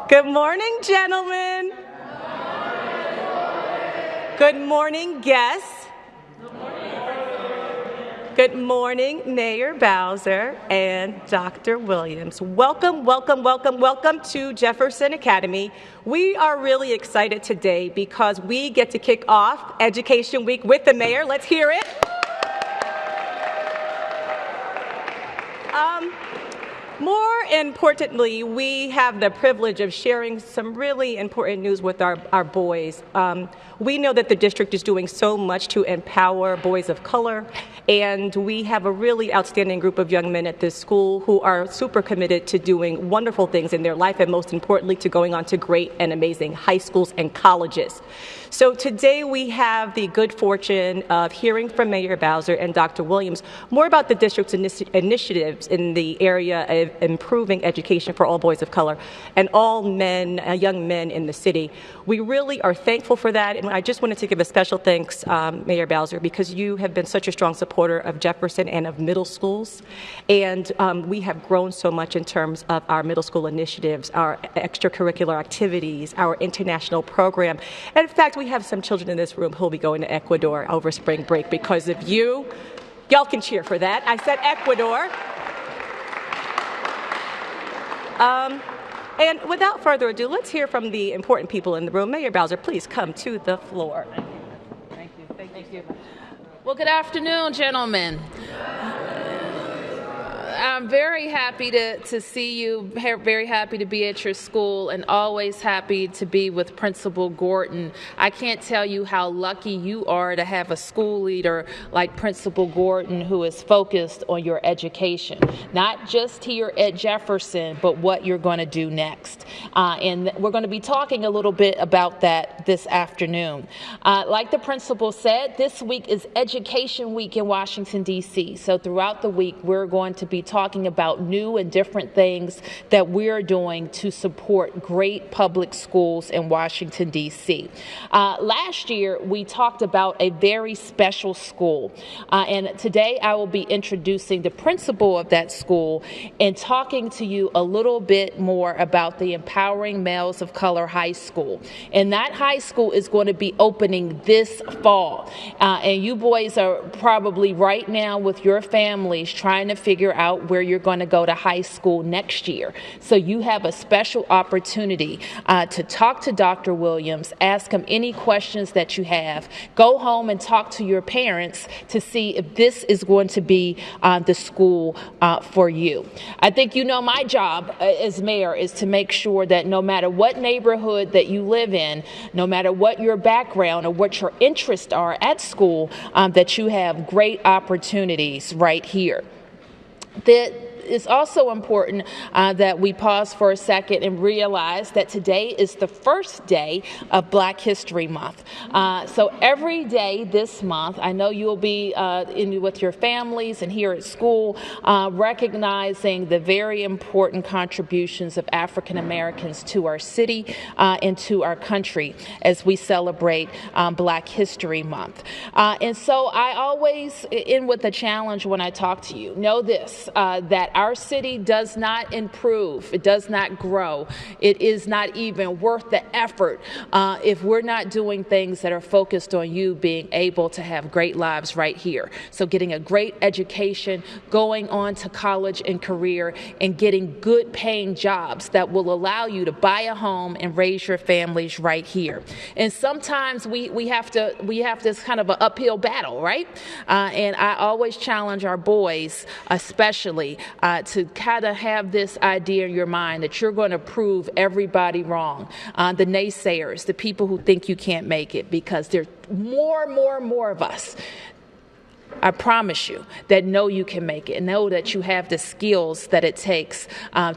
Good morning, gentlemen. Good morning, guests. Good morning, Mayor Bowser and Dr. Williams. Welcome, welcome, welcome, welcome to Jefferson Academy. We are really excited today because we get to kick off Education Week with the mayor. Let's hear it. More importantly, we have the privilege of sharing some really important news with our boys. We know that the district is doing so much to empower boys of color, and we have a really outstanding group of young men at this school who are super committed to doing wonderful things in their life, and most importantly, to going on to great and amazing high schools and colleges. So today we have the good fortune of hearing from Mayor Bowser and Dr. Williams more about the district's initiatives in the area of improving education for all boys of color and all men, young men in the city. We really are thankful for that, and I just wanted to give a special thanks, Mayor Bowser, because you have been such a strong supporter of Jefferson and of middle schools, and we have grown so much in terms of our middle school initiatives, our extracurricular activities, our international program. And in fact, we have some children in this room who will be going to Ecuador over spring break because of you. Y'all can cheer for that. I said Ecuador. And without further ado, let's hear from the important people in the room. Mayor Bowser, please come to the floor. Thank you. Well, good afternoon, gentlemen. I'm very happy to see you, very happy to be at your school, and always happy to be with Principal Gordon. I can't tell you how lucky you are to have a school leader like Principal Gordon who is focused on your education, not just here at Jefferson, but what you're going to do next. And we're going to be talking a little bit about that this afternoon. Like the principal said, this week is Education Week in Washington, D.C. So throughout the week, we're going to be talking about new and different things that we're doing to support great public schools in Washington, D.C. Last year, we talked about a very special school. And today, I will be introducing the principal of that school and talking to you a little bit more about the Empowering Males of Color High School. And that high school is going to be opening this fall. And you boys are probably right now with your families trying to figure out where you're going to go to high school next year. So you have a special opportunity to talk to Dr. Williams, ask him any questions that you have, go home and talk to your parents to see if this is going to be the school for you. I think you know my job as mayor is to make sure that no matter what neighborhood that you live in, no matter what your background or what your interests are at school, that you have great opportunities right here. It's also important that we pause for a second and realize that today is the first day of Black History Month. So every day this month, I know you'll be with your families and here at school, recognizing the very important contributions of African Americans to our city and to our country as we celebrate Black History Month. And so I always end with a challenge when I talk to you. Know this, that our city does not improve, it does not grow, it is not even worth the effort if we're not doing things that are focused on you being able to have great lives right here. So getting a great education, going on to college and career, and getting good paying jobs that will allow you to buy a home and raise your families right here. And sometimes we have this kind of an uphill battle, right? And I always challenge our boys, especially, to kind of have this idea in your mind that you're going to prove everybody wrong. The naysayers, the people who think you can't make it, because there's more of us. I promise you that know you can make it and know that you have the skills that it takes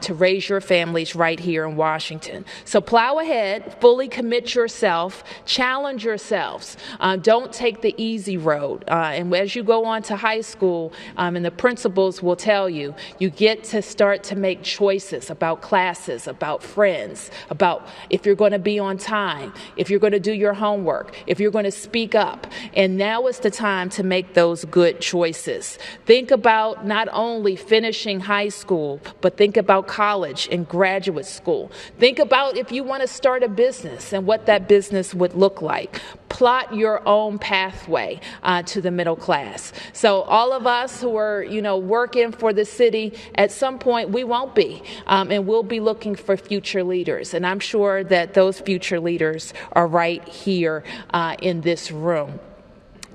to raise your families right here in Washington. So plow ahead, fully commit yourself, challenge yourselves. Don't take the easy road. And as you go on to high school, and the principals will tell you, you get to start to make choices about classes, about friends, about if you're going to be on time, if you're going to do your homework, if you're going to speak up. And now is the time to make those good choices. Think about not only finishing high school, but think about college and graduate school. Think about if you want to start a business and what that business would look like. Plot your own pathway to the middle class. So all of us who are, working for the city, at some point we won't be, and we'll be looking for future leaders. And I'm sure that those future leaders are right here in this room.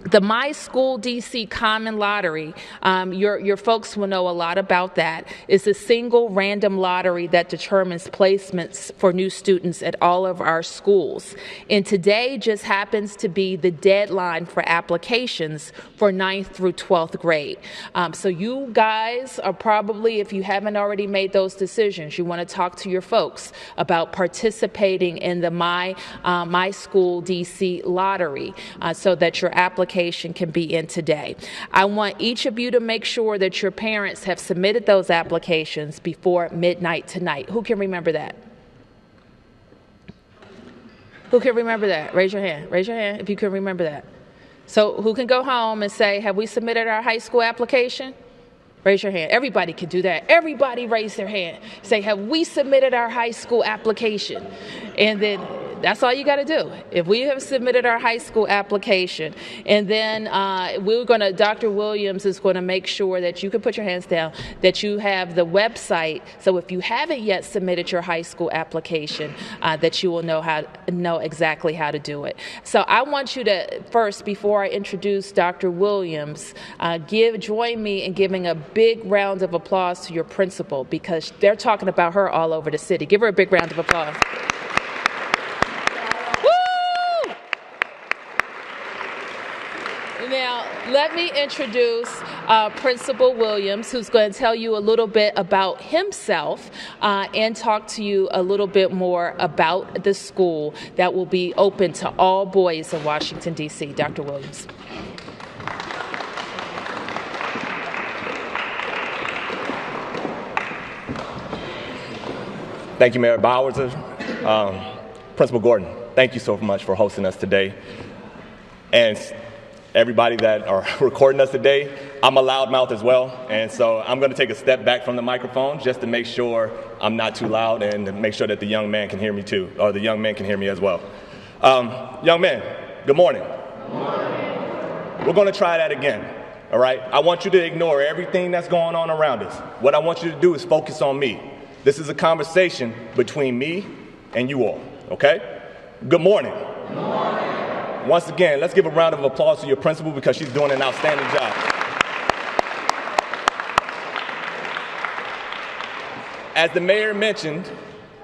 The My School DC Common Lottery, your folks will know a lot about that, is a single random lottery that determines placements for new students at all of our schools. And today just happens to be the deadline for applications for 9th through 12th grade. So you guys are probably, if you haven't already made those decisions, you want to talk to your folks about participating in the My School DC lottery so that your application can be in today. I want each of you to make sure that your parents have submitted those applications before midnight tonight. Who can remember that? Who can remember that? Raise your hand. Raise your hand if you can remember that. So who can go home and say, have we submitted our high school application? Raise your hand. Everybody can do that. Everybody raise their hand. Say, have we submitted our high school application? And then that's all you got to do. If we have submitted our high school application, and then Dr. Williams is going to make sure that you can put your hands down, that you have the website. So if you haven't yet submitted your high school application, that you will know exactly how to do it. So I want you to first, before I introduce Dr. Williams, join me in giving a big round of applause to your principal, because they're talking about her all over the city. Give her a big round of applause. Now, let me introduce Principal Williams, who's going to tell you a little bit about himself and talk to you a little bit more about the school that will be open to all boys in Washington, D.C. Dr. Williams. Thank you, Mayor Bowser. Principal Gordon, thank you so much for hosting us today. And everybody that are recording us today, I'm a loudmouth as well, and so I'm going to take a step back from the microphone just to make sure I'm not too loud and to make sure that the young man can hear me too, or the young men can hear me as well. Young men, good morning. Good morning. We're going to try that again, all right? I want you to ignore everything that's going on around us. What I want you to do is focus on me. This is a conversation between me and you all, okay? Good morning. Good morning. Once again, let's give a round of applause to your principal because she's doing an outstanding job. As the mayor mentioned,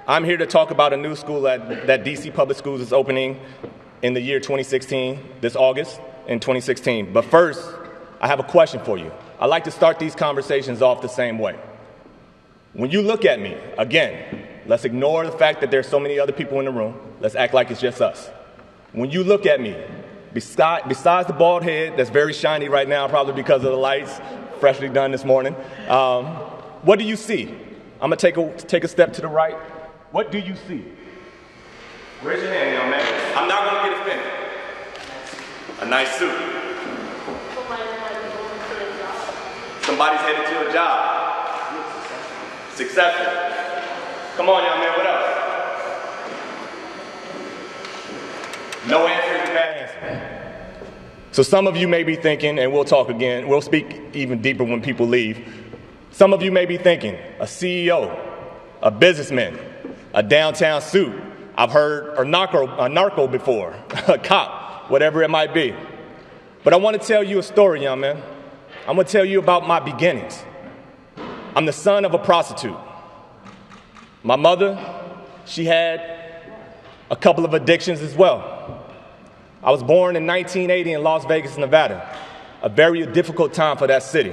I'm here to talk about a new school that DC Public Schools is opening in the year 2016, this August in 2016. But first, I have a question for you. I like to start these conversations off the same way. When you look at me, again, let's ignore the fact that there's so many other people in the room. Let's act like it's just us. When you look at me, besides the bald head that's very shiny right now, probably because of the lights, freshly done this morning, what do you see? I'm going to take a step to the right. What do you see? Raise your hand, young man. I'm not going to get offended. A nice suit. Somebody's headed to a job. Successful. Come on, young man, what else? No answer is a bad answer. So some of you may be thinking, and we'll talk again, we'll speak even deeper when people leave. Some of you may be thinking, a CEO, a businessman, a downtown suit. I've heard a narco before, a cop, whatever it might be. But I want to tell you a story, young man. I'm going to tell you about my beginnings. I'm the son of a prostitute. My mother, she had a couple of addictions as well. I was born in 1980 in Las Vegas, Nevada, a very difficult time for that city.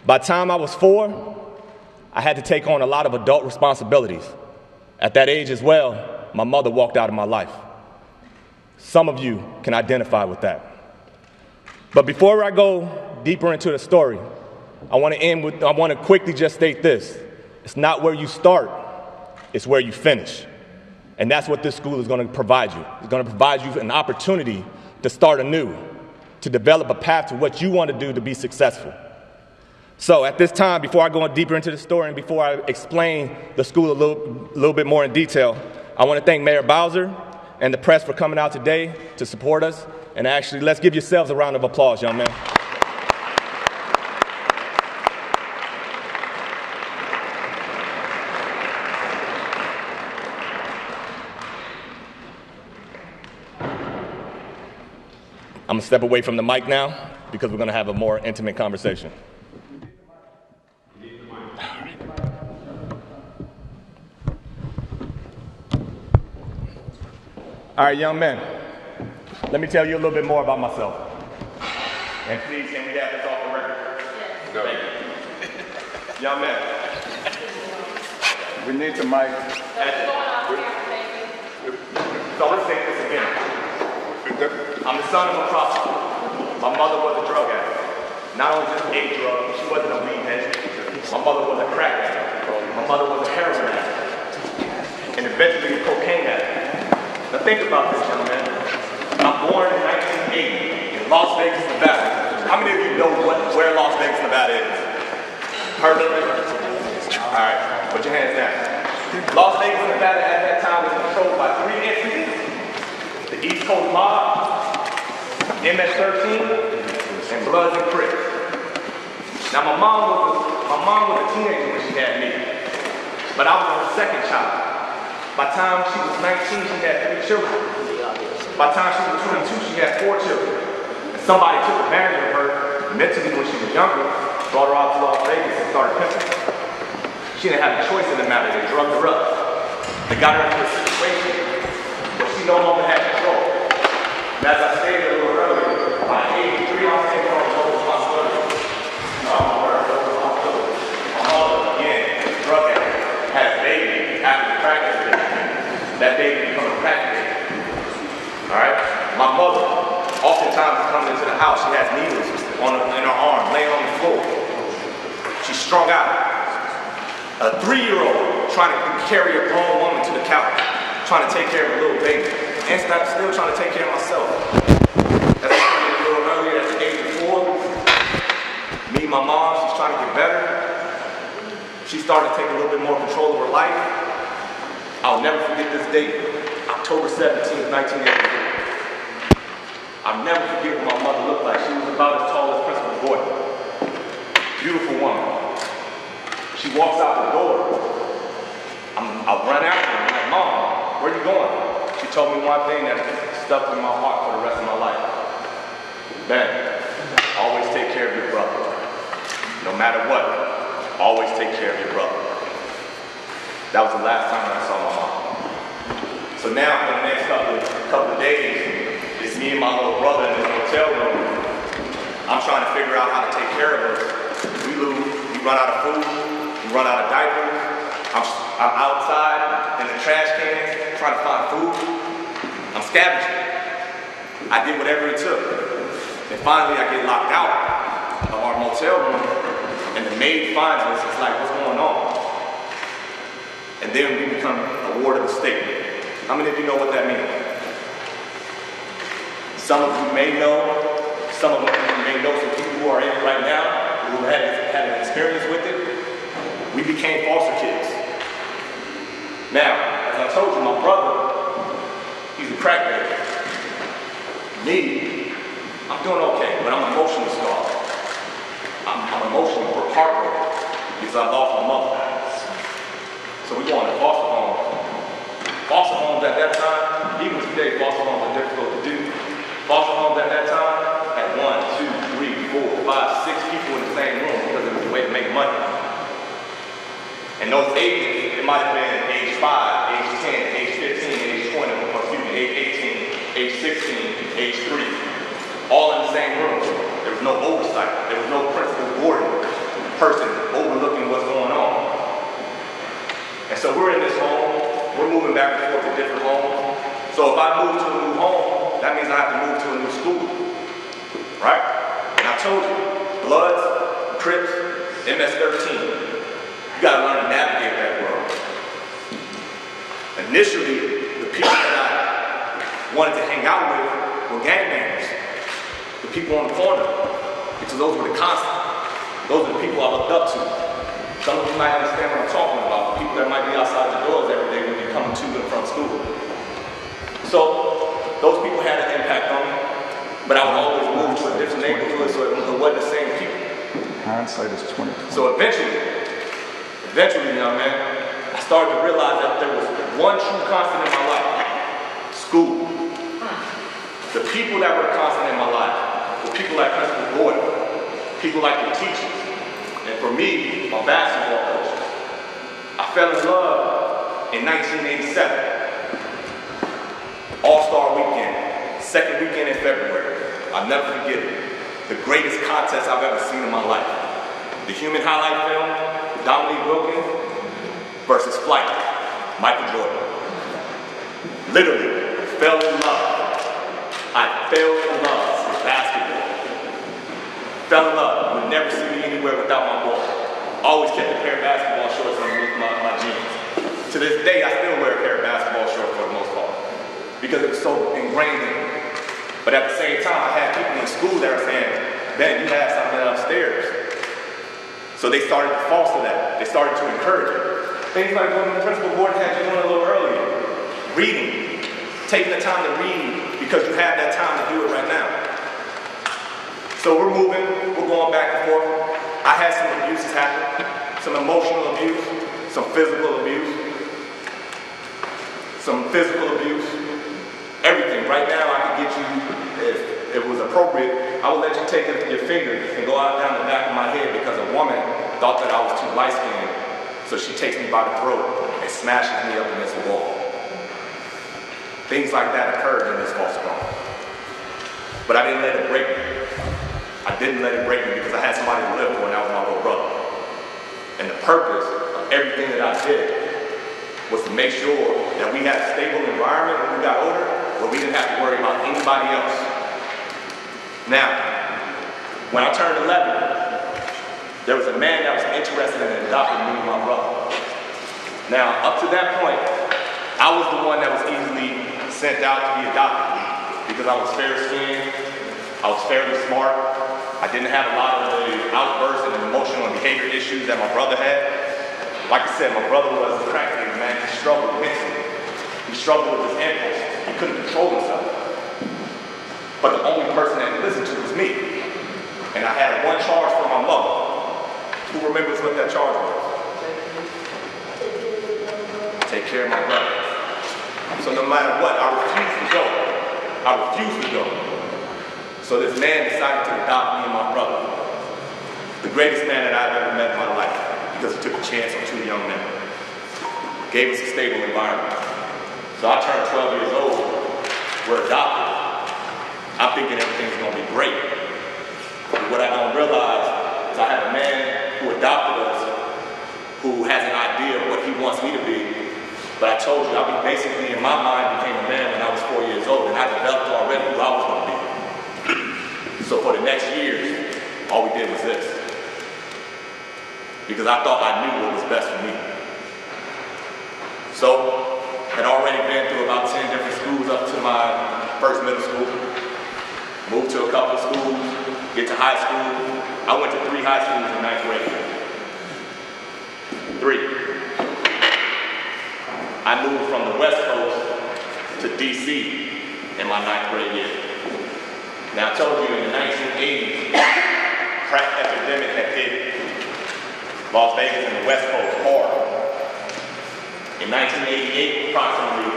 By the time I was 4, I had to take on a lot of adult responsibilities. At that age as well, my mother walked out of my life. Some of you can identify with that. But before I go deeper into the story, I want to quickly just state this. It's not where you start, it's where you finish. And that's what this school is going to provide you. It's going to provide you an opportunity to start anew, to develop a path to what you want to do to be successful. So at this time, before I go deeper into the story and before I explain the school a little bit more in detail, I want to thank Mayor Bowser and the press for coming out today to support us. And actually, let's give yourselves a round of applause, young men. I'm going to step away from the mic now because we're going to have a more intimate conversation. All right, young men, let me tell you a little bit more about myself. And please, can we have this off the record? Yes. Go. Thank you. Young men. We need the mic. So let's take this again. I'm the son of a prostitute. My mother was a drug addict. Not only just ate drugs, she wasn't a weed addict. My mother was a crack addict. My mother was a heroin addict. And eventually a cocaine addict. Now think about this, young man. I'm born in 1980 in Las Vegas, Nevada. How many of you know where Las Vegas, Nevada is? Heard of it? All right, put your hands down. Las Vegas, Nevada at that time was controlled by 3 entities: the East Coast Mob, MS-13, and Bloods and Crips. Now my mom was a teenager when she had me, but I was her second child. By the time she was 19, she had 3 children. By the time she was 22, she had 4 children. And somebody took advantage of her mentally when she was younger, brought her out to Las Vegas and started pimping. She didn't have a choice in the matter. They drugged her up. They got her into a situation where she no longer had control. And as I stated a little earlier, by age 3, I was taking on no responsibility. My mother, again, was a drug addict, had a baby after the practice. That baby become a crack baby. All right? My mother oftentimes is coming into the house. She has needles in her arm, laying on the floor. She's strung out. A 3-year-old trying to carry a grown woman to the couch, trying to take care of a little baby, and still trying to take care of myself. As I said a little earlier, at the age of 4, me and my mom, she's trying to get better. She started to take a little bit more control of her life. I'll never forget this date, October 17th, 1984. I'll never forget what my mother looked like. She was about as tall as Principal Gordon. Beautiful woman. She walks out the door. I'll run after her. I'm like, Mom, where are you going? She told me one thing that stuck in my heart for the rest of my life. Ben, always take care of your brother. No matter what, always take care of your brother. That was the last time I saw my mom. So now, for the next couple of days, it's me and my little brother in this hotel room. I'm trying to figure out how to take care of us. We run out of food, we run out of diapers. I'm outside in the trash cans trying to find food. I'm scavenging. I did whatever it took. And finally, I get locked out of our motel room, and the maid finds us. It's like, what's going on? And then we become a ward of the state. How many of you know what that means? Some of you may know, some of you may know some people who are in it right now, who had an experience with it. We became foster kids. Now, as I told you, my brother, he's a crack baby. Me, I'm doing okay, but I'm emotionally scarred. I'm emotionally heartbroken because I lost my mother. So we're going to foster homes. Foster homes at that time, even today, foster homes are difficult to do. Foster homes at that time had 1, 2, 3, 4, 5, 6 people in the same room because it was a way to make money. And those ages, it might have been age 5, age 10, age 15, age 20, age 18, age 16, age 3, all in the same room. There was no oversight. There was no principal warden person overlooking what's going on. And so we're in this home, we're moving back and forth to different homes. So if I move to a new home, that means I have to move to a new school, right? And I told you, Bloods, Crips, MS-13, you gotta learn to navigate that world. Initially, the people that I wanted to hang out with were gangbangers. The people on the corner, because those were the constant. Those are the people I looked up to. Some of you might understand what I'm talking about. The people that might be outside your doors every day when you're coming to and from school. So those people had an impact on me, but I would always move to a different neighborhood so it wasn't the same people. Hindsight is 20/20. So eventually, young man, I started to realize that there was one true constant in my life: school. The people that were constant in my life were people like Principal Gordon, people like the teachers, and for me, my basketball coach. I fell in love in 1987. All-Star weekend, second weekend in February. I'll never forget it. The greatest contest I've ever seen in my life. The human highlight film, Dominique Wilkins versus Flight, Michael Jordan. Literally, fell in love. I fell in love with basketball. Fell in love. You would never see me anywhere without my ball. Always kept a pair of basketball shorts underneath my jeans. To this day, I still wear a pair of basketball shorts for the most part, because it was so ingrained in me. But at the same time, I had people in school that were saying, "Ben, you have something upstairs." So they started to foster that. They started to encourage it. Things like what Principal Gordon had you doing a little earlier. Reading. Taking the time to read because you have that time to do it right now. So we're moving. We're going back and forth. I had some abuses happen. Some emotional abuse. Some physical abuse. Everything. Right now, I can get you, if it was appropriate, I would let you take your finger and go out down the back of my head because a woman thought that I was too light-skinned, so she takes me by the throat and smashes me up against the wall. Things like that occurred in this foster home. But I didn't let it break me. I didn't let it break me because I had somebody to live for, and that was my little brother. And the purpose of everything that I did was to make sure that we had a stable environment when we got older, where we didn't have to worry about anybody else. Now, when I turned 11, there was a man that was interested in adopting me and my brother. Now, up to that point, I was the one that was easily sent out to be adopted because I was fair-skinned, I was fairly smart, I didn't have a lot of the outbursts and emotional and behavior issues that my brother had. Like I said, my brother was a crackhead, man. He struggled mentally. He struggled with his impulses. He couldn't control himself. But the only person that he listened to was me. And I had one charge from my mother. Who remembers what that charge was? Take care of my brother. So no matter what, I refused to go. So this man decided to adopt me and my brother. The greatest man that I've ever met in my life, because he took a chance on two young men. Gave us a stable environment. So I turned 12 years old. We're adopted. I'm thinking everything's gonna be great. But what I don't realize is I have a man who adopted us, who has an idea of what he wants me to be. But I told you, I basically, in my mind, became a man when I was 4 years old, and I developed already who I was gonna be. So for the next years, all we did was this. Because I thought I knew what was best for me. So, had already been through about 10 different schools up to my first middle school. Moved to a couple of schools, get to high school. I went to 3 high schools in 9th grade. 3. I moved from the West Coast to DC in my 9th grade year. Now I told you in the 1980s, crack epidemic had hit Las Vegas and the West Coast hard. In 1988, approximately,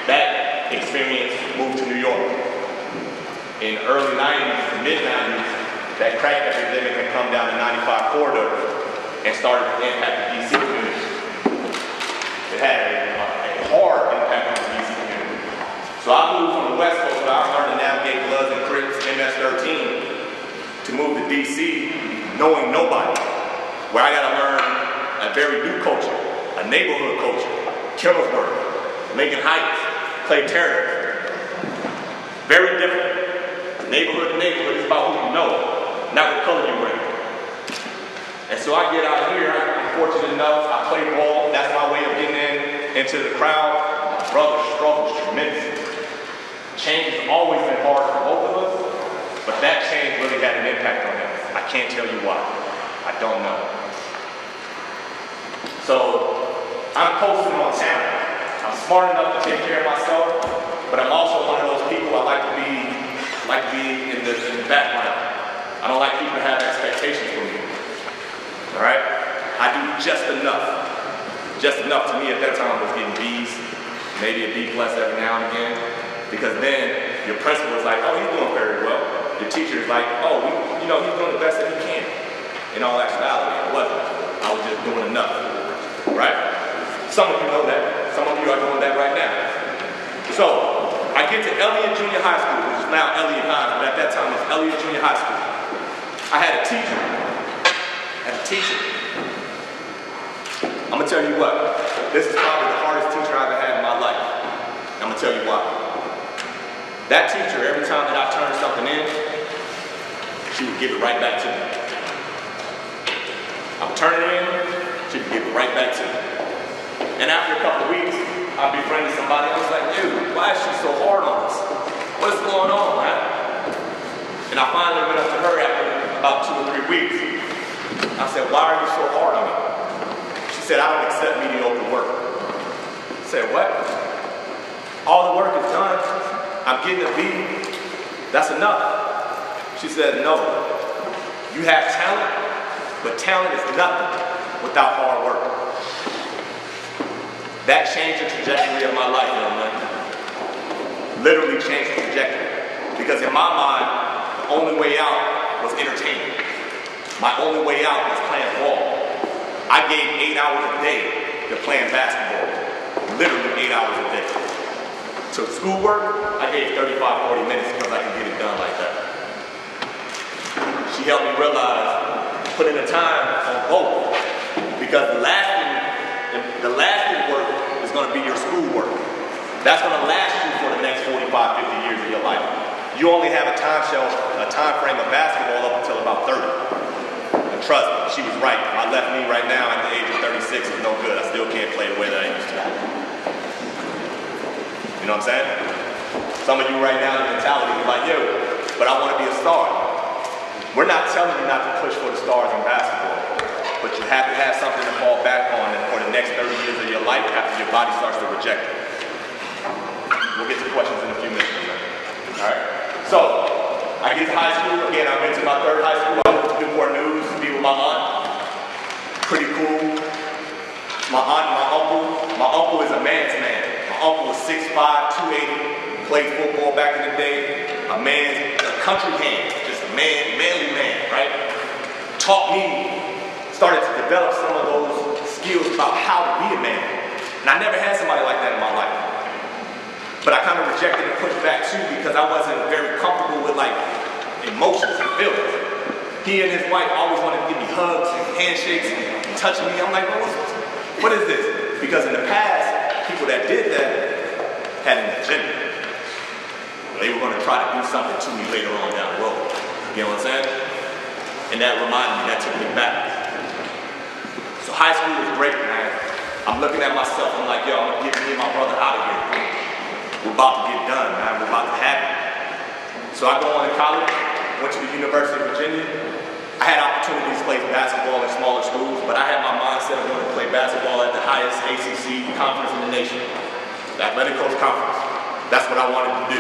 that experience moved to New York. In the early 90s to mid-90s, that crack epidemic had come down the 95 corridor and started to impact the DC community. It had a hard impact on the DC community. So I moved from the West Coast, where I learned to navigate Bloods and Crips, MS-13, to move to DC, knowing nobody. Where I got to learn a very new culture, a neighborhood culture, Kilmersburg, Lincoln Heights, Clay Terrace. Very different. Neighborhood to neighborhood is about who you know, not what color you wear. And so I get out here, I'm fortunate enough, I play ball, that's my way of getting into the crowd. My brother struggles tremendously. Change has always been hard for both of us, But that change really had an impact on him. I can't tell you why. I don't know. So I'm posting on talent. I'm smart enough to take care of myself, but I'm also one of those people I like to be in the background. I don't like people to have expectations for me. All right? I do just enough. Just enough to me at that time was getting B's, maybe a B plus every now and again, because then your principal was like, oh, he's doing very well. Your teacher is like, oh, he's doing the best that he can. In all actuality, it wasn't. I was just doing enough, right? Some of you know that. Some of you are doing that right now. So I get to Elliott Junior High School, which is now Elliott High, but at that time it was Elliott Junior High School. I had a teacher. I'm gonna tell you what, this is probably the hardest teacher I've ever had in my life. I'm gonna tell you why. That teacher, every time that I turned something in, she would give it right back to me. I would turn it in, she would give it right back to me. And after a couple of weeks, I befriended somebody. I was like, dude, why is she so hard on us? What is going on, man? And I finally went up to her after about 2 or 3 weeks. I said, why are you so hard on me? She said, I don't accept mediocre work. I said, what? All the work is done. I'm getting a B. That's enough. She said, no. You have talent, but talent is nothing without hard work. That changed the trajectory of my life, young man. Literally changed the trajectory. Because in my mind, the only way out was entertainment. My only way out was playing ball. I gave 8 hours a day to playing basketball. Literally 8 hours a day. So schoolwork, I gave 35, 40 minutes because I could get it done like that. She helped me realize, put in the time on both. Because the lasting work is going to be your schoolwork. That's going to last you for the next 45, 50 years of your life. You only have a time frame of basketball up until about 30. Trust me, she was right. My left knee right now at the age of 36 is no good. I still can't play the way that I used to. You know what I'm saying? Some of you right now, the mentality is like, yo, but I want to be a star. We're not telling you not to push for the stars in basketball, but you have to have something to fall back on for the next 30 years of your life after your body starts to reject it. We'll get to questions in a few minutes. All right? So, I get to high school. Again, I went to my 3rd high school. I went to Newport News to be with my aunt. Pretty cool. My aunt and my uncle. My uncle is a man's man. My uncle was 6'5", 280. Played football back in the day. A country hand. Just a manly man, right? Taught me, started to develop some of those skills about how to be a man. And I never had somebody like that in my life. But I kind of rejected and pushed back too because I wasn't very comfortable with like emotions and feelings. He and his wife always wanted to give me hugs and handshakes and touching me. I'm like, well, what is this? Because in the past, people that did that had an agenda. They were going to try to do something to me later on down the road. You know what I'm saying? And that reminded me, that took me back. So high school was great, man. I'm looking at myself, I'm like, yo, I'm going to get me and my brother out of here. We're about to get done, man. We're about to have it. So I go on to college, went to the University of Virginia. I had opportunities to play basketball in smaller schools, but I had my mindset of wanting to play basketball at the highest ACC conference in the nation, the Atlantic Coast Conference. That's what I wanted to do.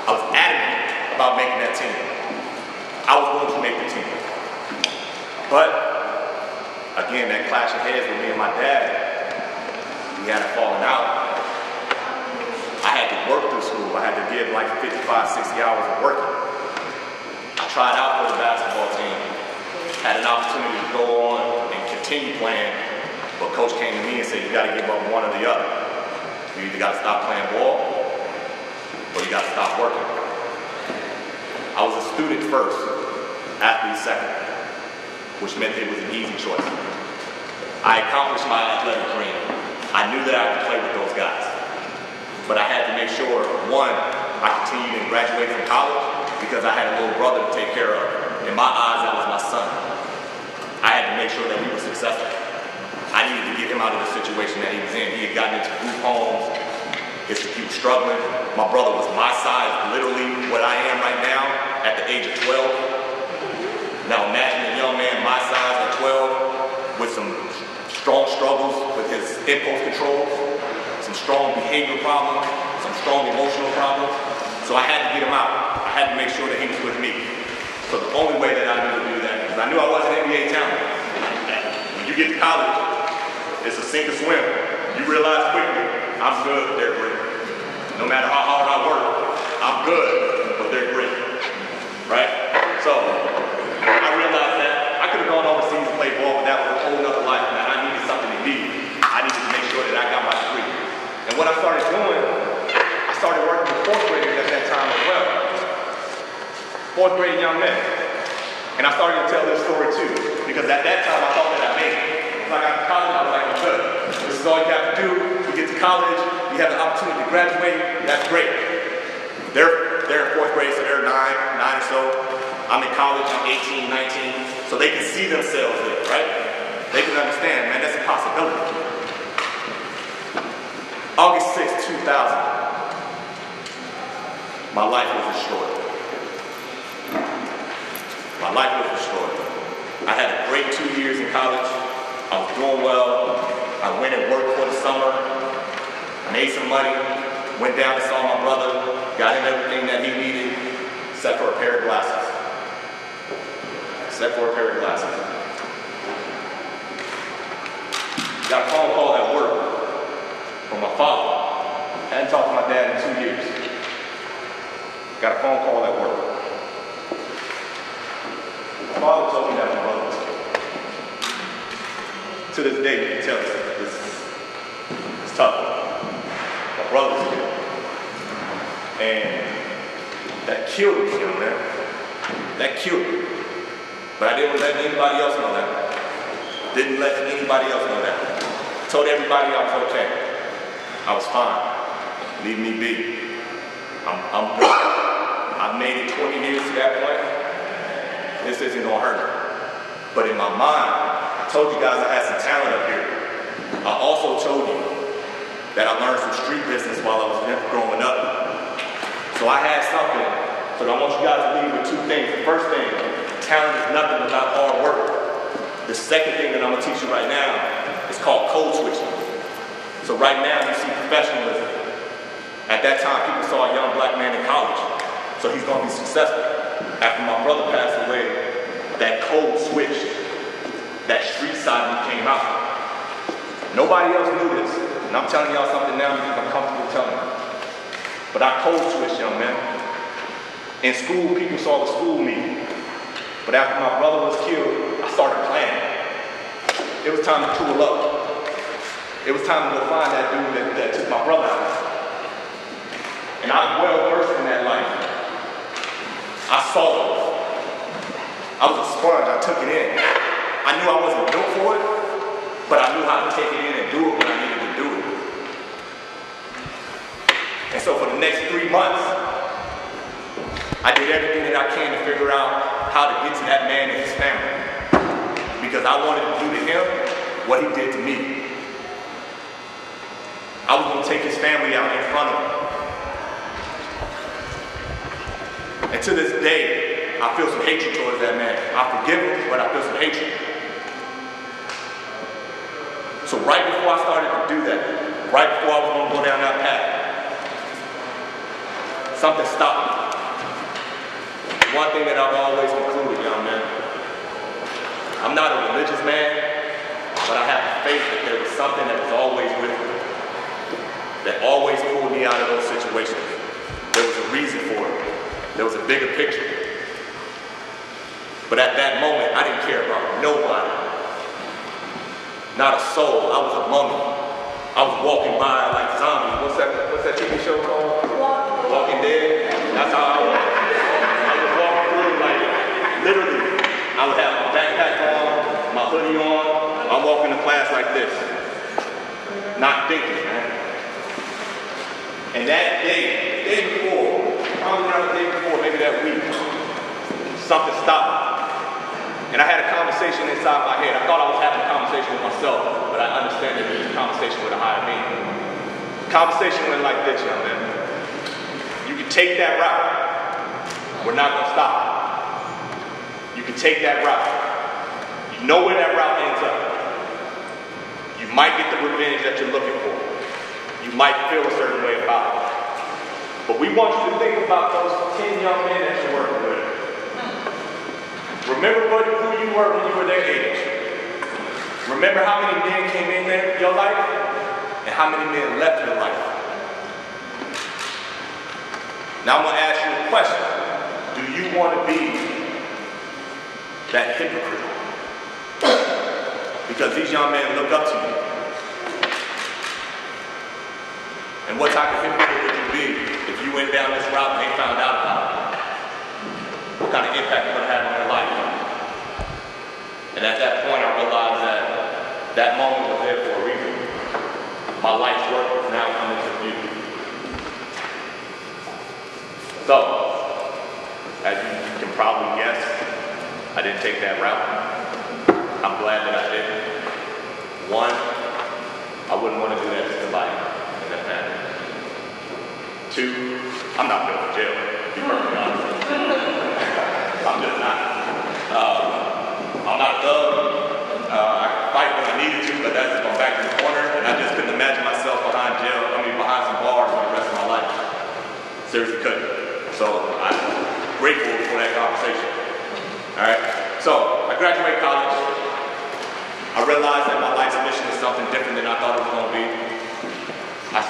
I was adamant about making that team. I was going to make the team. But, again, that clash of heads with me and my dad, we had a falling out. I had to work through school. I had to give like 55, 60 hours of working. I tried out for the basketball team. Had an opportunity to go on and continue playing, but coach came to me and said, you got to give up one or the other. You either got to stop playing ball or you got to stop working. I was a student first, athlete second, which meant it was an easy choice. I accomplished my athletic dream. I knew that I could play with those guys. But I had to make sure, one, I continued and graduated from college because I had a little brother to take care of. In my eyes, that was my son. I had to make sure that he was successful. I needed to get him out of the situation that he was in. He had gotten into group homes. is to keep struggling. My brother was my size, literally what I am right now at the age of 12. Now imagine a young man my size at 12 with some strong struggles with his impulse control, some strong behavior problems, some strong emotional problems. So I had to get him out. I had to make sure that he was with me. So the only way that I knew to do that, because I knew I wasn't NBA talent. When you get to college, it's a sink or swim. You realize quickly, I'm good, they're great. No matter how hard I work, I'm good, but they're great, right? So I realized that I could have gone overseas and played ball, but that was a whole nother life, man. I needed something immediate. I needed to make sure that I got my degree. And what I started doing, I started working with fourth graders at that time as well. Fourth grade young men. And I started to tell this story too, because at that time I thought that I made it. When I got to college, I was like, I'm good. This is all you have to do. You get to college, you have the opportunity to graduate, that's great. They're in fourth grade, so they're nine or so. I'm in college, I'm 18, 19, so they can see themselves there, right? They can understand, man, that's a possibility. August 6, 2000, my life was destroyed. My life was destroyed. I had a great 2 years in college. I was doing well. I went and worked for the summer. I made some money. Went down and saw my brother. Got him everything that he needed, except for a pair of glasses. Except for a pair of glasses. Got a phone call at work from my father. Hadn't talked to my dad in 2 years. Got a phone call at work. My father told me that my brother was killed. To this day, you can tell it's tough. My brother was killed. And that killed me, young man. That killed me. But I didn't let anybody else know that. Didn't let anybody else know that. Told everybody I was okay. I was fine. Leave me be. I'm good. I've made it 20 years to that point. This isn't gonna hurt me. But in my mind, I told you guys I had some talent up here. I also told you that I learned some street business while I was growing up. So I had something. So I want you guys to leave with two things. The first thing, talent is nothing without hard work. The second thing that I'm gonna teach you right now is called code switching. So right now you see professionalism. At that time, people saw a young black man in college. So he's gonna be successful. After my brother passed away, that code switched. That street side of me came out. Nobody else knew this. And I'm telling y'all something now because I'm comfortable telling you. But I code switched, young man. In school, people saw the school me. But after my brother was killed, I started planning. It was time to tool up. It was time to go find that dude that took my brother out. And I'm well versed in that life. I saw it. I was a sponge, I took it in. I knew I wasn't built for it, but I knew how to take it in and do it when I needed to do it. And so for the next 3 months, I did everything that I can to figure out how to get to that man and his family. Because I wanted to do to him what he did to me. I was gonna take his family out in front of him. And to this day, I feel some hatred towards that man. I forgive him, but I feel some hatred. So right before I started to do that, right before I was gonna go down that path, something stopped me. One thing that I've always concluded, young man, I'm not a religious man, but I have faith that there was something that was always with me, that always pulled me out of those situations. There was a reason for it. There was a bigger picture. But at that moment, I didn't care about nobody. Not a soul. I was a mummy. I was walking by like zombies. What's that TV show called? Walking Dead. That's how I was. I was walking through like, literally, I would have my backpack on, my hoodie on. I'm walking to class like this. Not thinking, man. And that day, the day before, probably around the day before, maybe that week, something stopped me. And I had a conversation inside my head. I thought I was having a conversation with myself, but I understand that it was a conversation with a higher being. conversation went like this, young man. You can take that route. We're not going to stop. You can take that route. You know where that route ends up. You might get the revenge that you're looking for. You might feel a certain way about it. But we want you to think about those 10 young men that you're working with. Remember who you were when you were their age. Remember how many men came in your life and how many men left your life. Now I'm going to ask you a question. Do you want to be that hypocrite? Because these young men look up to you. And what type of hypocrite would you be if you went down this route and they found out about it? What kind of impact would it have on your life? And at that point, I realized that that moment was there for a reason. My life's work is now coming to view. So, as you can probably guess, I didn't take that route. I'm glad that I didn't. One, I wouldn't want to do that to somebody in that family. Two, I'm not going to jail, to be perfectly honest. I'm just not. I'm not a thug. I can fight when I needed to, but that's just going back in the corner, and I just couldn't imagine myself behind some bars for the rest of my life. Seriously couldn't. So I'm grateful for that conversation. All right. So I graduate college. I realized that my life's mission is something different than I thought it was going to be. I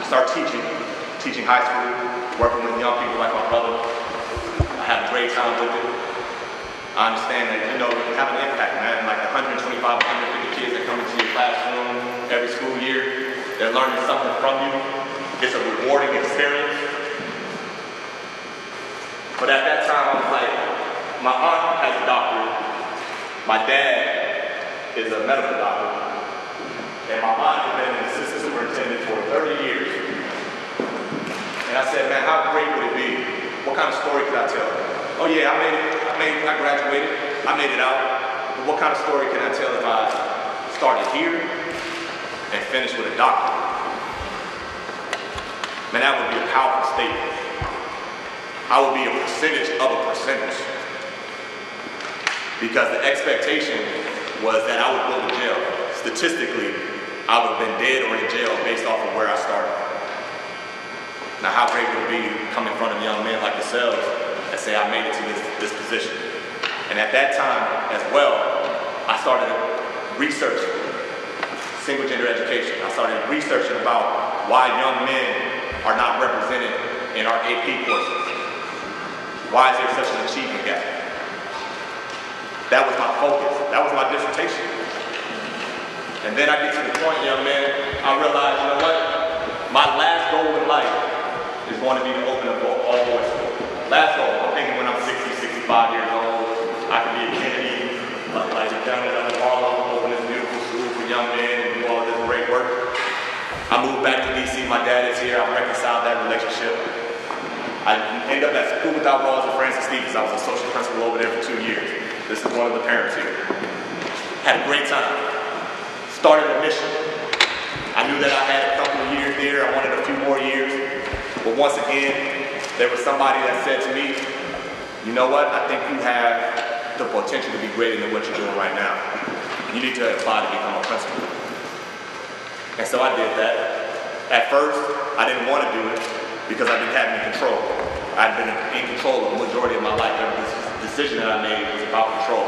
start teaching high school, working with young people like my brother. I have a great time with it. I understand that, you have an impact, man. Like 125, 150 kids that come into your classroom every school year, they're learning something from you. It's a rewarding experience. But at that time, I was like, my aunt has a doctorate. My dad is a medical doctor. And my aunt has been an assistant superintendent for 30 years. And I said, man, how great would it be? What kind of story could I tell? Oh yeah, I graduated. I made it out. But what kind of story can I tell if I started here and finished with a doctorate? Man, that would be a powerful statement. I would be a percentage of a percentage. Because the expectation was that I would go to jail. Statistically, I would have been dead or in jail based off of where I started. Now, how great would it be to come in front of young men like yourselves and say, I made it to this position. And at that time, as well, I started researching single gender education. I started researching about why young men are not represented in our AP courses. Why is there such an achievement gap? That was my focus. That was my dissertation. And then I get to the point, young man, I realized, you know what? My last goal in life is going to be to open up all boys school. Last goal, I'm thinking when I'm 60, 65 years old, I can be a Kennedy, like down in Harlem, open this beautiful school for young men and do all this great work. I moved back to DC, my dad is here, I reconciled that relationship. I ended up at School Without Walls at Francis Stevens. I was associate principal over there for 2 years. This is one of the parents here. Had a great time. Started a mission. I knew that I had a couple of years there. I wanted a few more years. But once again, there was somebody that said to me, you know what? I think you have the potential to be greater than what you're doing right now. You need to apply to become a principal. And so I did that. At first, I didn't want to do it because I didn't have any control. I'd been in control of the majority of my life. This decision that I made was about control.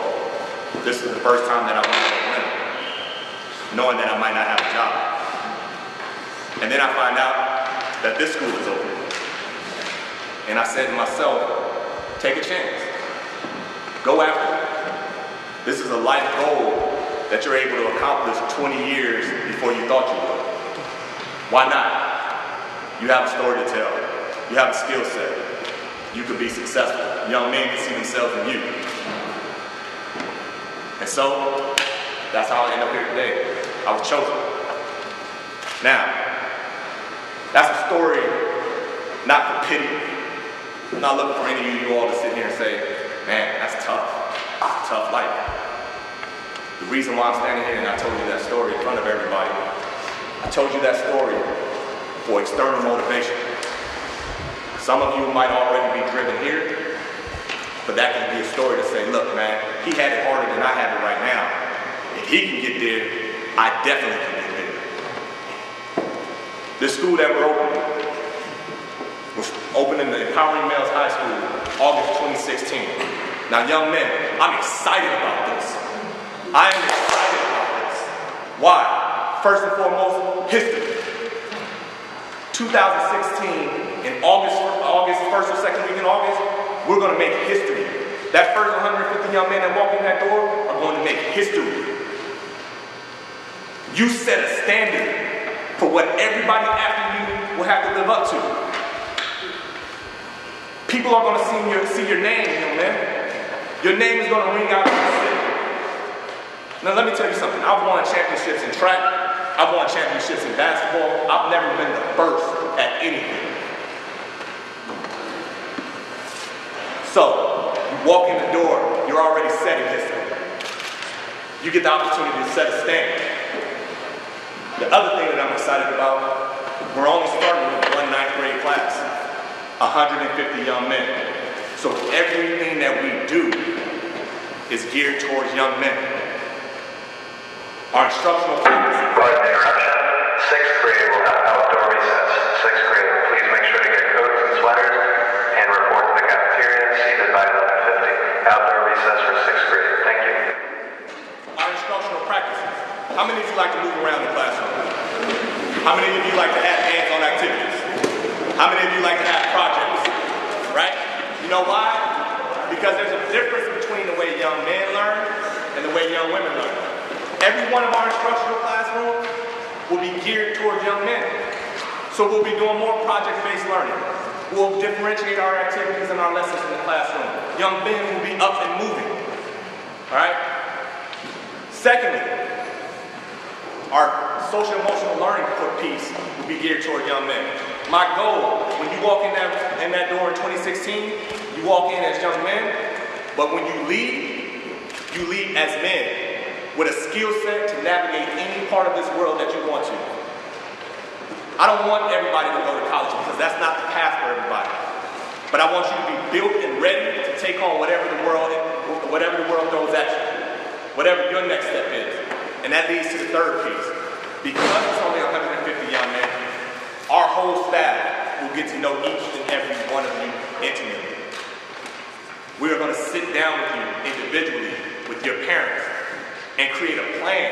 This was the first time that I went to a winner, knowing that I might not have a job. And then I find out that this school is open. And I said to myself, take a chance. Go after it. This is a life goal that you're able to accomplish 20 years before you thought you would. Why not? You have a story to tell. You have a skill set. You could be successful. Young men can see themselves in you. And so, that's how I end up here today. I was chosen. Now, that's a story not for pity. I'm not looking for any of you all to sit here and say, man, that's tough. It's a tough life. The reason why I'm standing here and I told you that story in front of everybody told you that story for external motivation. Some of you might already be driven here, but that can be a story to say, look, man, he had it harder than I have it right now. If he can get there, I definitely can get there. This school that we're opening was opened in the Empowering Males High School, August 2016. Now, young men, I'm excited about this. I am excited about this. Why? First and foremost, history. 2016, in August 1st or 2nd week in August, we're going to make history. That first 150 young men that walk in that door are going to make history. You set a standard for what everybody after you will have to live up to. People are going to see your name, young man. Your name is going to ring out in the city. Now let me tell you something. I've won championships in track. I've won championships in basketball. I've never been the first at anything. So, you walk in the door, you're already setting history. You get the opportunity to set a standard. The other thing that I'm excited about, we're only starting with one 9th grade class, 150 young men. So everything that we do is geared towards young men. Our instructional practices. Pardon the interruption. 6th grade will have outdoor recess. 6th grade, please make sure to get coats and sweaters and report to the cafeteria seated by 11:50. Outdoor recess for 6th grade. Thank you. Our instructional practices. How many of you like to move around the classroom? How many of you like to have hands-on activities? How many of you like to have projects? Right? You know why? Because there's a difference between the way young men learn and the way young women learn. Every one of our instructional classrooms will be geared towards young men. So we'll be doing more project-based learning. We'll differentiate our activities and our lessons in the classroom. Young men will be up and moving. All right? Secondly, our social emotional learning piece will be geared toward young men. My goal, when you walk in that door in 2016, you walk in as young men, but when you lead as men with a skill set to navigate any part of this world that you want to. I don't want everybody to go to college because that's not the path for everybody. But I want you to be built and ready to take on whatever the world throws at you, whatever your next step is. And that leads to the third piece. Because it's only 150 young men, our whole staff will get to know each and every one of you intimately. We are going to sit down with you individually, with your parents, and create a plan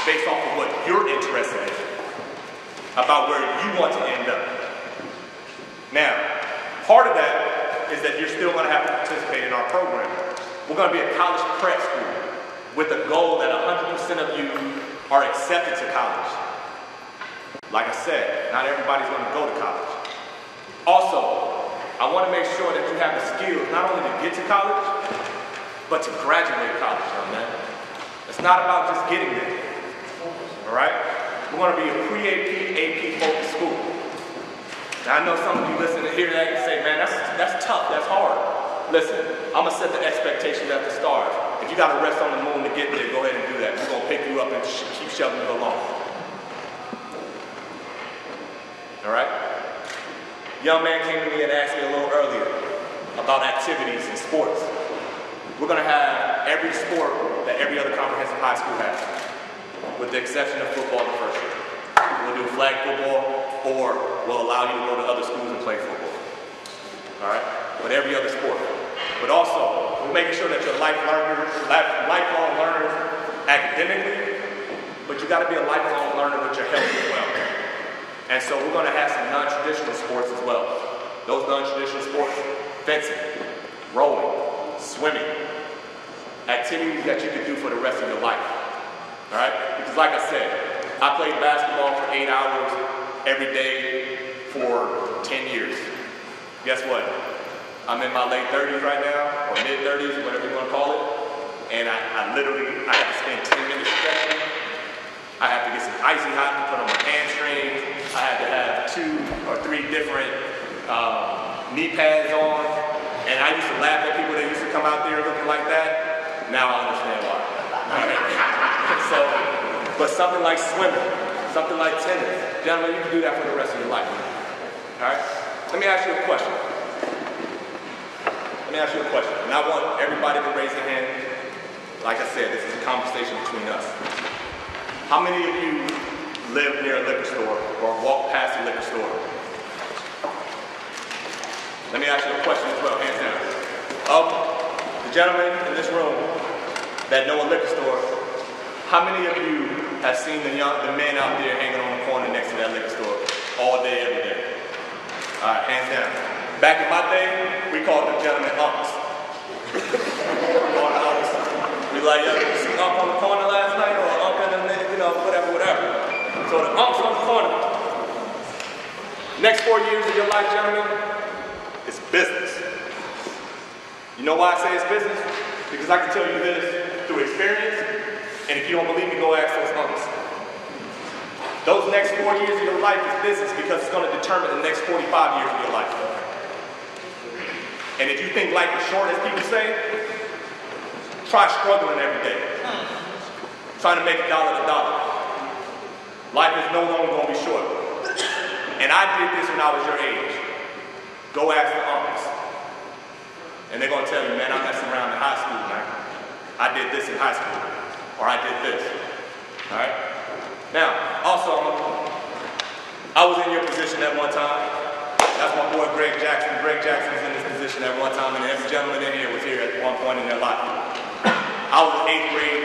based off of what you're interested in, about where you want to end up. Now, part of that is that you're still going to have to participate in our program. We're going to be a college prep school with a goal that 100% of you are accepted to college. Like I said, not everybody's going to go to college. Also, I want to make sure that you have the skills not only to get to college, but to graduate college, young man. It's not about just getting there. All right? We're going to be a pre-AP, AP-focused school. Now, I know some of you listen to hear that and say, man, that's tough, that's hard. Listen, I'm going to set the expectations at the start. If you got to rest on the moon to get there, go ahead and do that. We're going to pick you up and keep shoving you along. All right? Young man came to me and asked me a little earlier about activities and sports. We're going to have every sport that every other comprehensive high school has, with the exception of football the first year. We'll do flag football, or we'll allow you to go to other schools and play football. All right? But every other sport. But also, we're making sure that you're lifelong learners academically, but you got to be a lifelong learner with your health as well. And so we're going to have some non-traditional sports as well. Those non-traditional sports, fencing, rowing, swimming, activities that you can do for the rest of your life. All right? Because like I said, I played basketball for 8 hours every day for 10 years. Guess what? I'm in my late 30s right now, or mid-30s, whatever you want to call it, and I have to spend 10 minutes stretching. I have to get some icy hot to put on my hamstrings. I had to have 2 or 3 different knee pads on, and I used to laugh at people that used to come out there looking like that. Now I understand why. But something like swimming, something like tennis. Gentlemen, you can do that for the rest of your life. All right? Let me ask you a question. And I want everybody to raise their hand. Like I said, this is a conversation between us. How many of you live near a liquor store or walk past a liquor store? Let me ask you a question as well, hands down. Of the gentlemen in this room that know a liquor store, how many of you have seen the men out there hanging on the corner next to that liquor store all day, every day? All right, hands down. Back in my day, we called them gentlemen unks. We like, yo, you see Unc on the corner last night, or Unc and them, you know, whatever. So the Unc's on the corner. Next 4 years of your life, gentlemen, it's business. You know why I say it's business? Because I can tell you this through experience, and if you don't believe me, go ask those Uncs. Those next 4 years of your life is business because it's going to determine the next 45 years of your life. And if you think life is short, as people say, try struggling every day. Trying to make $1 to $1. Life is no longer going to be short. And I did this when I was your age. Go ask the uncles. And they're going to tell you, man, I messed around in high school, man. I did this in high school. Or I did this. All right? Now, also, I was in your position at one time. That's my boy Greg Jackson. Greg Jackson's in this position at one time, and every gentleman in here was here at one point in their life. I was in 8th grade.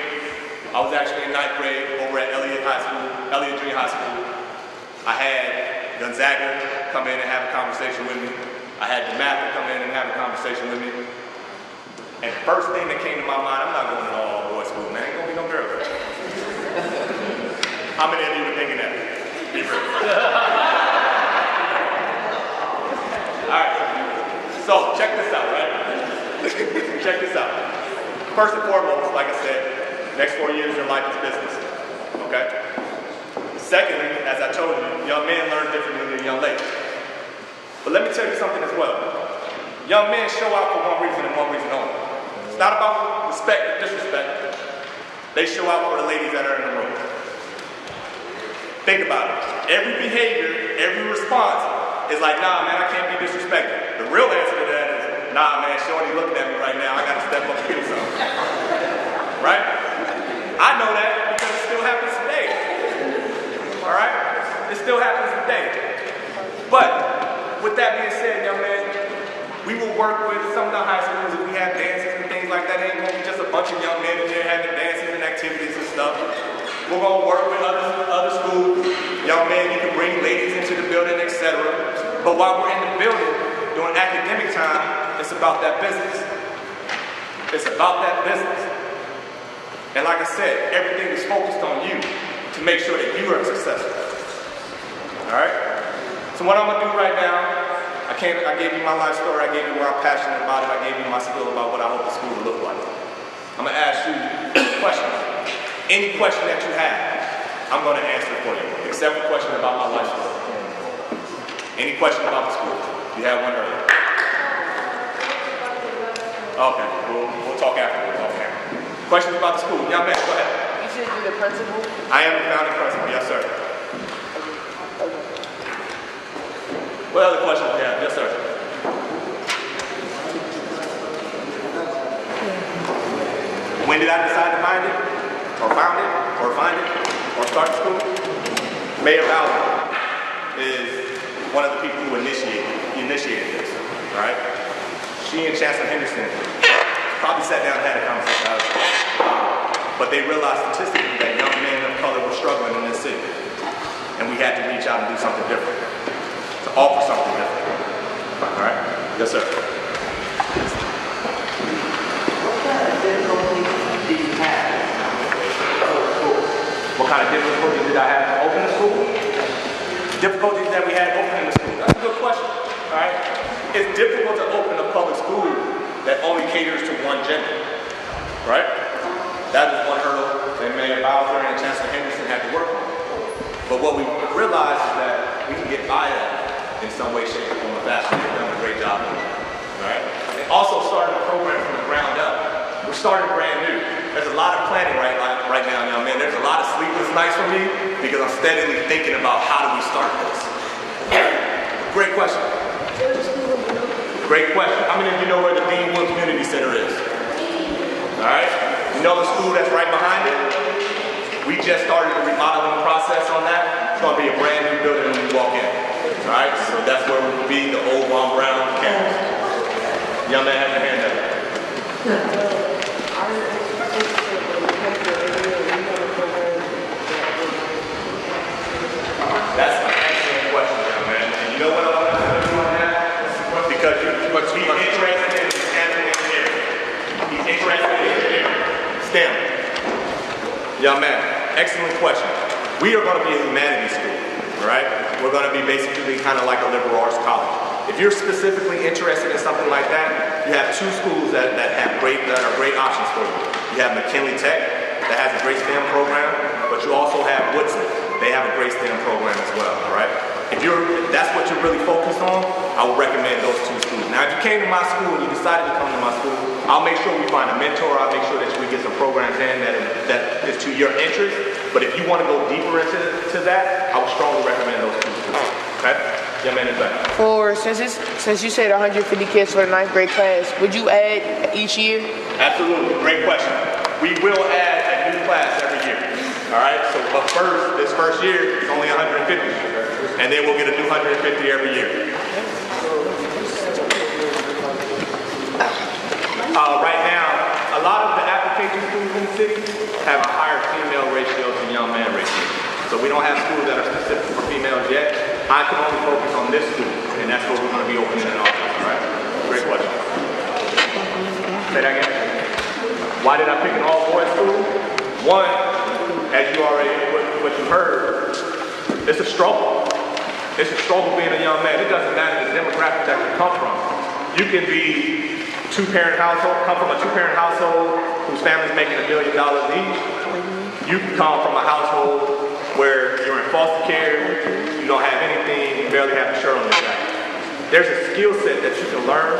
I was actually in 9th grade over at Elliott Junior High School. I had Gonzaga come in and have a conversation with me. I had DeMatha come in and have a conversation with me. And first thing that came to my mind, I'm not going to all boys school, man. Ain't gonna be no girls. How many of you were thinking that? Be real. All right, so check this out, right? Check this out. First and foremost, like I said, next 4 years of your life is business, okay? Secondly, as I told you, young men learn differently than young ladies. But let me tell you something as well. Young men show out for one reason and one reason only. It's not about respect or disrespect. They show out for the ladies that are in the room. Think about it. Every behavior, every response, it's like, nah, man, I can't be disrespected. The real answer to that is, nah, man, Shorty looking at me right now. I got to step up and do something. Right? I know that because it still happens today. All right? It still happens today. But with that being said, young man, we will work with some of the high schools if we have dances and things like that. It ain't going to be just a bunch of young men in there having dances and activities and stuff. We're going to work with other schools. Young men, you can bring ladies into the building, etc. But while we're in the building, during academic time, it's about that business. It's about that business. And like I said, everything is focused on you to make sure that you are successful. All right? So what I'm going to do right now, I gave you my life story. I gave you where I'm passionate about it. I gave you my skill about what I hope the school will look like. I'm going to ask you questions. Any question that you have, I'm going to answer for you, except for questions about my life story. Any question about the school? You had one earlier. Okay, we'll talk afterwards. Okay. Questions about the school? Young man, go ahead. You said you're the principal? I am the founding principal, yes, sir. What other questions do you have? Yes, sir. When did I decide to find it? Or found it? Or find it? Or start the school? Muriel Bowser is one of the people who initiated this, right? She and Chancellor Henderson probably sat down and had a conversation. But they realized statistically that young men of color were struggling in this city. And we had to reach out and do something different. To offer something different. All right? Yes, sir. What kind of difficulties did you have? What kind of difficulties did I have to open the school? Difficulties that we had opening the school. That's a good question. All right? It's difficult to open a public school that only caters to one gender. Right? That is one hurdle that Mayor Bowser and Chancellor Henderson had to work on. But what we realized is that we can get by that in some way, shape, or form or fashion. They've done a great job of that. Right? And also started a program from the ground up. We're starting brand new. there's a lot of planning right now, young man. There's a lot of sleepless nights for me because I'm steadily thinking about how do we start this. Great question. Great question. How many of you know where the Dean Wood Community Center is? All right. You know the school that's right behind it? We just started the remodeling process on that. It's going to be a brand new building when you walk in. All right. So that's where we will be, the old Ron Brown campus. Young man has a hand up. That's an excellent question, young man. And you know what I want to do on that? Because he's interested in mechanical engineering. He's interested in engineering. STEM. Young man, excellent question. We are going to be a humanities school, right? We're going to be basically kind of like a liberal arts college. If you're specifically interested in something like that, you have two schools that are great options for you. You have McKinley Tech, that has a great STEM program, but you also have Woodson. They have a great STEM program as well, all right? If that's what you're really focused on, I would recommend those two schools. Now, if you came to my school and you decided to come to my school, I'll make sure we find a mentor. I'll make sure that we get some programs in that is to your interest. But if you want to go deeper into that, I would strongly recommend those two schools, okay? Young man in back. Since you said 150 kids for the 9th grade class, would you add each year? Absolutely, great question. We will add a new class every year. All right, so but this first year, it's only 150. And then we'll get a new 150 every year. Right now, a lot of the application schools in the city have a higher female ratio to young man ratio. So we don't have schools that are specific for females yet. I can only focus on this school, and that's what we're going to be opening in August, all right? Great question. Say that again. Why did I pick an all-boys school? One, as you already, what you heard, it's a struggle. It's a struggle being a young man. It doesn't matter the demographic that you come from. You can be come from a two-parent household whose family's making $1 million each. You can come from a household where you're in foster care, you don't have anything, you barely have a shirt on your back. There's a skill set that you can learn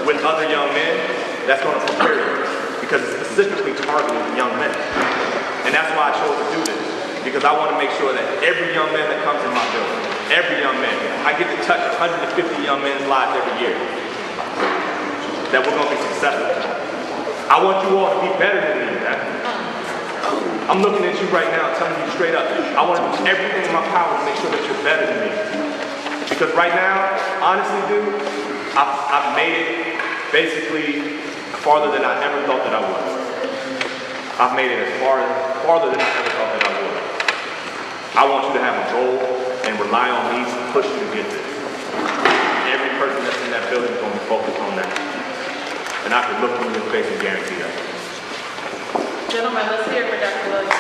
with other young men that's going to prepare you because it's specifically targeted young men. And that's why I chose to do this, because I want to make sure that every young man that comes in my building, every young man, I get to touch 150 young men's lives every year, that we're going to be successful. I want you all to be better than me, man. I'm looking at you right now, telling you straight up, I want to do everything in my power to make sure that you're better than me. Because right now, honestly, dude, I've made it basically farther than I ever thought that I would. I've made it as farther than I ever thought that I would. I want you to have a goal and rely on me to push you to get there. Every person that's in that building is going to be focused on that. And I can look you in your face and guarantee that. Gentlemen, let's hear it for Dr. Williams.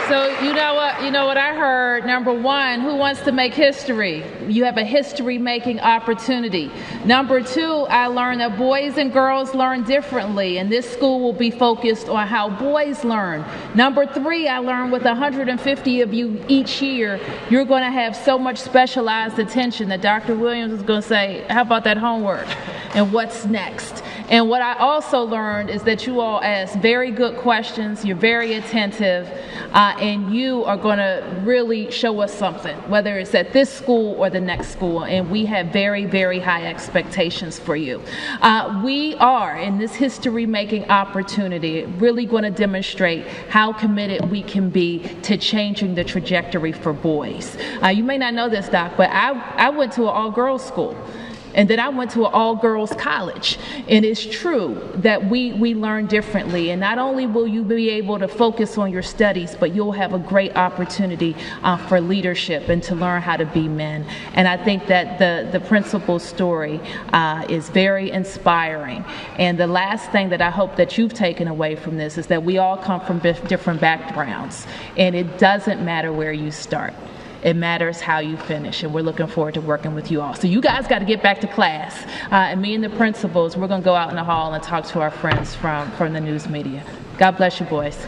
So you know what I heard? Number one, who wants to make history? You have a history-making opportunity. Number two, I learned that boys and girls learn differently, and this school will be focused on how boys learn. Number three, I learned with 150 of you each year, you're going to have so much specialized attention that Dr. Williams is going to say, how about that homework? And what's next? And what I also learned is that you all ask very good questions, you're very attentive, and you are going to really show us something, whether it's at this school or the next school, and we have very, very high expectations for you. We are, in this history-making opportunity, really going to demonstrate how committed we can be to changing the trajectory for boys. You may not know this, Doc, but I went to an all-girls school. And then I went to an all-girls college. And it's true that we learn differently. And not only will you be able to focus on your studies, but you'll have a great opportunity for leadership and to learn how to be men. And I think that the principal's story is very inspiring. And the last thing that I hope that you've taken away from this is that we all come from different backgrounds. And it doesn't matter where you start. It matters how you finish, and we're looking forward to working with you all. So you guys got to get back to class. And me and the principals, we're going to go out in the hall and talk to our friends from the news media. God bless you, boys.